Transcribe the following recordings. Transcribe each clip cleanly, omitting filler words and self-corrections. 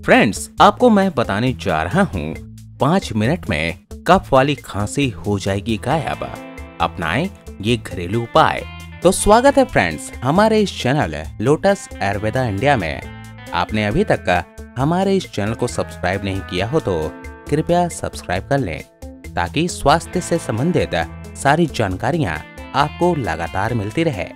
Friends, आपको मैं बताने जा रहा हूँ 5 मिनट में कफ वाली खांसी हो जाएगी गायब। अपनाएं ये घरेलू उपाय। तो स्वागत है फ्रेंड्स हमारे इस चैनल लोटस आयुर्वेदा इंडिया में। आपने अभी तक हमारे इस चैनल को सब्सक्राइब नहीं किया हो तो कृपया सब्सक्राइब कर लें ताकि स्वास्थ्य से संबंधित सारी जानकारियाँ आपको लगातार मिलती रहे।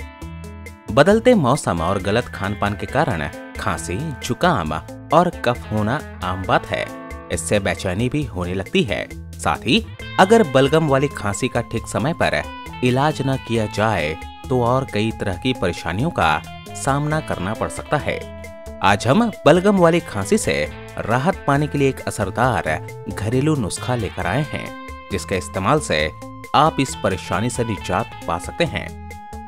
बदलते मौसम और गलत खान पान के कारण खांसी, जुकाम और कफ होना आम बात है। इससे बेचैनी भी होने लगती है। साथ ही अगर बलगम वाली खांसी का ठीक समय पर इलाज न किया जाए तो और कई तरह की परेशानियों का सामना करना पड़ सकता है। आज हम बलगम वाली खांसी से राहत पाने के लिए एक असरदार घरेलू नुस्खा लेकर आए हैं, जिसके इस्तेमाल से आप इस परेशानी से निजात पा सकते हैं।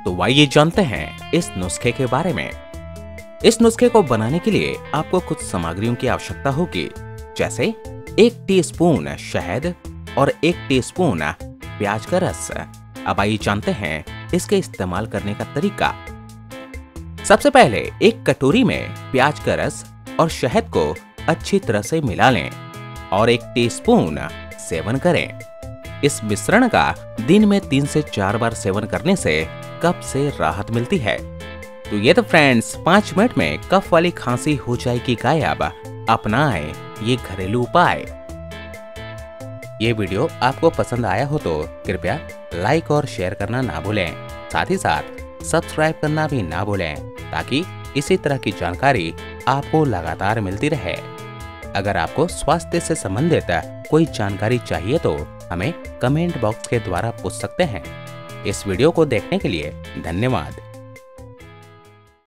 तो आइए जानते हैं इस नुस्खे के बारे में। इस नुस्खे को बनाने के लिए आपको कुछ सामग्रियों की आवश्यकता होगी, जैसे 1 टीस्पून शहद और 1 टीस्पून प्याज का रस। अब आइए जानते हैं इसके इस्तेमाल करने का तरीका। सबसे पहले एक कटोरी में प्याज का रस और शहद को अच्छी तरह से मिला लें और 1 टीस्पून सेवन करें। इस मिश्रण का दिन में 3 से 4 बार सेवन करने से कफ से राहत मिलती है। तो ये तो फ्रेंड्स 5 मिनट में कफ वाली खांसी हो जाएगी गायब। अपनाएं ये घरेलू उपाय। ये वीडियो आपको पसंद आया हो तो कृपया लाइक और शेयर करना ना भूलें। साथ ही साथ सब्सक्राइब करना भी ना भूलें ताकि इसी तरह की जानकारी आपको लगातार मिलती रहे। अगर आपको स्वास्थ्य से संबंधित कोई जानकारी चाहिए तो हमें कमेंट बॉक्स के द्वारा पूछ सकते हैं। इस वीडियो को देखने के लिए धन्यवाद।